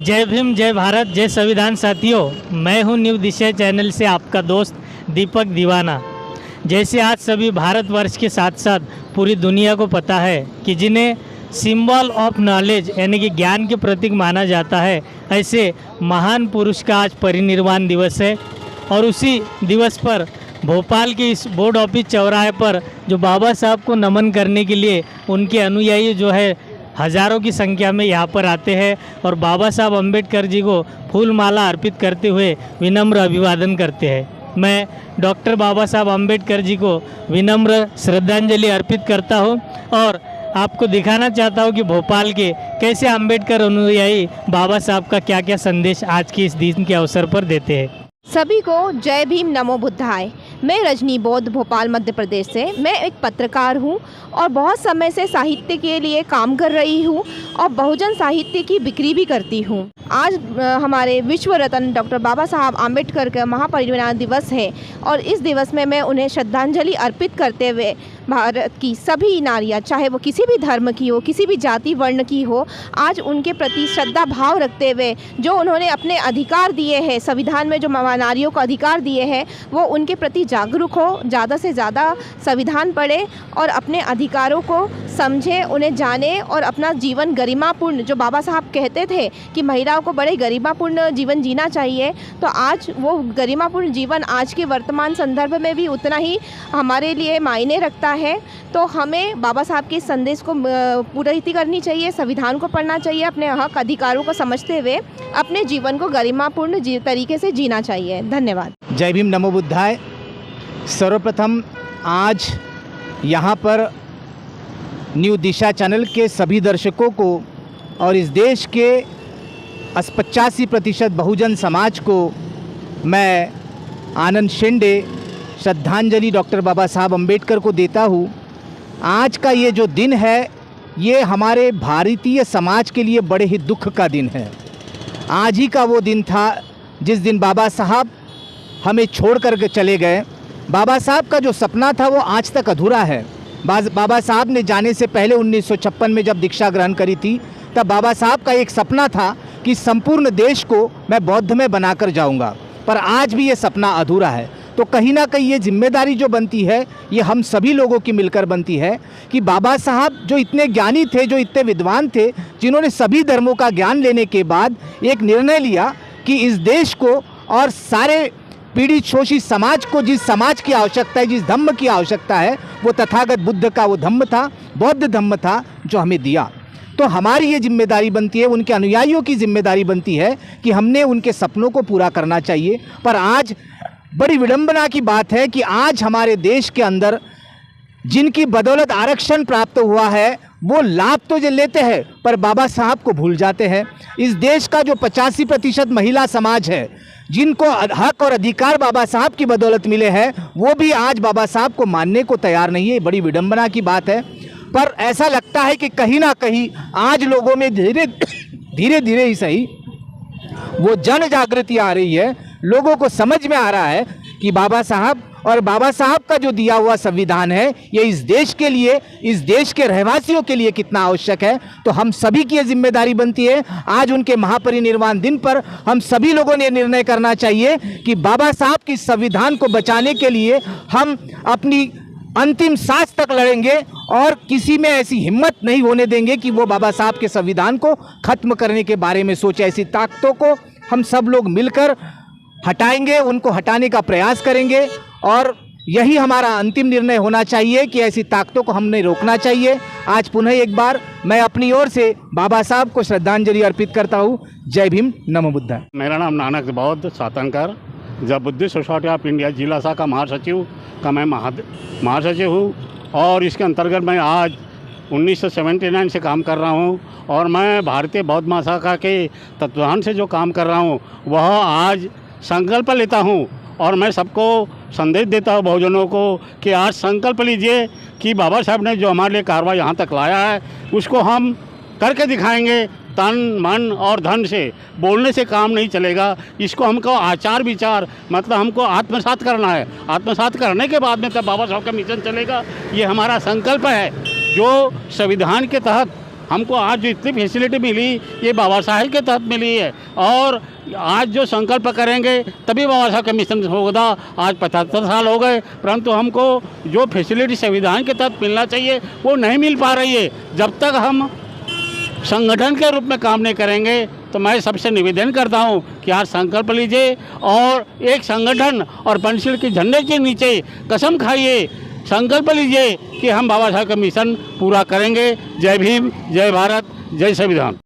जय भीम, जय भारत, जय संविधान साथियों। मैं हूं न्यू दिशा चैनल से आपका दोस्त दीपक दीवाना। जैसे आज सभी भारतवर्ष के साथ साथ पूरी दुनिया को पता है कि जिन्हें सिंबल ऑफ नॉलेज यानी कि ज्ञान के प्रतीक माना जाता है, ऐसे महान पुरुष का आज परिनिर्वाण दिवस है। और उसी दिवस पर भोपाल के इस बोर्ड ऑफिस चौराहे पर जो बाबा साहब को नमन करने के लिए उनके अनुयायी जो है हज़ारों की संख्या में यहाँ पर आते हैं और बाबा साहब अम्बेडकर जी को फूल माला अर्पित करते हुए विनम्र अभिवादन करते हैं। मैं डॉक्टर बाबा साहब अम्बेडकर जी को विनम्र श्रद्धांजलि अर्पित करता हूँ और आपको दिखाना चाहता हूँ कि भोपाल के कैसे अम्बेडकर अनुयायी बाबा साहब का क्या क्या संदेश आज के इस दिन के अवसर पर देते हैं। सभी को जय भीम, नमो बुद्धाय। मैं रजनी बौद्ध, भोपाल मध्य प्रदेश से। मैं एक पत्रकार हूँ और बहुत समय से साहित्य के लिए काम कर रही हूँ और बहुजन साहित्य की बिक्री भी करती हूँ। आज हमारे विश्व रत्न डॉक्टर बाबा साहब आम्बेडकर का महापरिनिर्वाण दिवस है और इस दिवस में मैं उन्हें श्रद्धांजलि अर्पित करते हुए भारत की सभी नारियाँ, चाहे वो किसी भी धर्म की हो, किसी भी जाति वर्ण की हो, आज उनके प्रति श्रद्धा भाव रखते हुए जो उन्होंने अपने अधिकार दिए हैं, संविधान में जो नारियों को अधिकार दिए हैं, वो उनके प्रति जागरूक हो, ज़्यादा से ज़्यादा संविधान पढ़े और अपने अधिकारों को समझे, उन्हें जाने और अपना जीवन गरिमापूर्ण, जो बाबा साहब कहते थे कि महिलाओं को बड़े गरिमापूर्ण जीवन जीना चाहिए, तो आज वो गरिमापूर्ण जीवन आज के वर्तमान संदर्भ में भी उतना ही हमारे लिए मायने रखता है। तो हमें बाबा साहब के संदेश को पूर्ति करनी चाहिए, संविधान को पढ़ना चाहिए, अपने हक अधिकारों को समझते हुए अपने जीवन को गरिमापूर्ण तरीके से जीना चाहिए। धन्यवाद। जय भीम, नमो बुद्धाय। सर्वप्रथम आज यहाँ पर न्यू दिशा चैनल के सभी दर्शकों को और इस देश के 85% बहुजन समाज को मैं आनंद शेंडे श्रद्धांजलि डॉक्टर बाबा साहब अम्बेडकर को देता हूँ। आज का ये जो दिन है, ये हमारे भारतीय समाज के लिए बड़े ही दुख का दिन है। आज ही का वो दिन था जिस दिन बाबा साहब हमें छोड़ कर के चले गए। बाबा साहब का जो सपना था वो आज तक अधूरा है। बाबा साहब ने जाने से पहले 1956 में जब दीक्षा ग्रहण करी थी, तब बाबा साहब का एक सपना था कि संपूर्ण देश को मैं बौद्ध में बनाकर जाऊंगा, पर आज भी ये सपना अधूरा है। तो कहीं ना कहीं ये जिम्मेदारी जो बनती है, ये हम सभी लोगों की मिलकर बनती है कि बाबा साहब जो इतने ज्ञानी थे, जो इतने विद्वान थे, जिन्होंने सभी धर्मों का ज्ञान लेने के बाद एक निर्णय लिया कि इस देश को और सारे पीड़ित शोषित समाज को जिस समाज की आवश्यकता है, जिस धम्म की आवश्यकता है, वो तथागत बुद्ध का वो धम्म था, बौद्ध धम्म था जो हमें दिया। तो हमारी ये जिम्मेदारी बनती है, उनके अनुयायियों की जिम्मेदारी बनती है कि हमने उनके सपनों को पूरा करना चाहिए। पर आज बड़ी विडंबना की बात है कि आज हमारे देश के अंदर जिनकी बदौलत आरक्षण प्राप्त हुआ है, वो लाभ तो जो लेते हैं पर बाबा साहब को भूल जाते हैं। इस देश का जो 85% महिला समाज है, जिनको हक और अधिकार बाबा साहब की बदौलत मिले हैं, वो भी आज बाबा साहब को मानने को तैयार नहीं है। बड़ी विडंबना की बात है। पर ऐसा लगता है कि कहीं ना कहीं आज लोगों में धीरे धीरे ही सही वो जन जागृति आ रही है। लोगों को समझ में आ रहा है कि बाबा साहब और बाबा साहब का जो दिया हुआ संविधान है, ये इस देश के लिए, इस देश के रहवासियों के लिए कितना आवश्यक है। तो हम सभी की ये जिम्मेदारी बनती है। आज उनके महापरिनिर्वाण दिन पर हम सभी लोगों ने निर्णय करना चाहिए कि बाबा साहब की संविधान को बचाने के लिए हम अपनी अंतिम सांस तक लड़ेंगे और किसी में ऐसी हिम्मत नहीं होने देंगे कि वो बाबा साहब के संविधान को खत्म करने के बारे में सोचे। ऐसी ताकतों को हम सब लोग मिलकर हटाएंगे, उनको हटाने का प्रयास करेंगे और यही हमारा अंतिम निर्णय होना चाहिए कि ऐसी ताकतों को हमने रोकना चाहिए। आज पुनः एक बार मैं अपनी ओर से बाबा साहब को श्रद्धांजलि अर्पित करता हूँ। जय भीम, नमो बुद्धाय। मेरा नाम नानक बौद्ध सातनकर, जब बुद्धिस्ट सोसाइटी ऑफ इंडिया जिला शाखा महासचिव का मैं महासचिव हूँ और इसके अंतर्गत मैं आज 1979 से काम कर रहा हूँ और मैं भारतीय बौद्ध महाशाखा के तत्वाधान से जो काम कर रहा हूँ, वह आज संकल्प लेता हूँ और मैं सबको संदेश देता हूँ बहुजनों को कि आज संकल्प लीजिए कि बाबा साहब ने जो हमारे लिए कार्रवाई यहाँ तक लाया है, उसको हम करके दिखाएंगे। तन मन और धन से, बोलने से काम नहीं चलेगा। इसको हमको आचार विचार मतलब हमको आत्मसात करना है। आत्मसात करने के बाद में तब बाबा साहब का मिशन चलेगा। ये हमारा संकल्प है जो संविधान के तहत हमको आज जो इतनी फैसिलिटी मिली ये बाबा साहेब के तहत मिली है। और आज जो संकल्प करेंगे तभी बाबा साहब का मिशन होगा। आज 75 साल हो गए, परंतु हमको जो फैसिलिटी संविधान के तहत मिलना चाहिए वो नहीं मिल पा रही है। जब तक हम संगठन के रूप में काम नहीं करेंगे तो मैं सबसे निवेदन करता हूं कि आज संकल्प लीजिए और एक संगठन और पंचशील के झंडे के नीचे कसम खाइए, संकल्प लीजिए कि हम बाबा साहब का मिशन पूरा करेंगे। जय भीम, जय भारत, जय संविधान।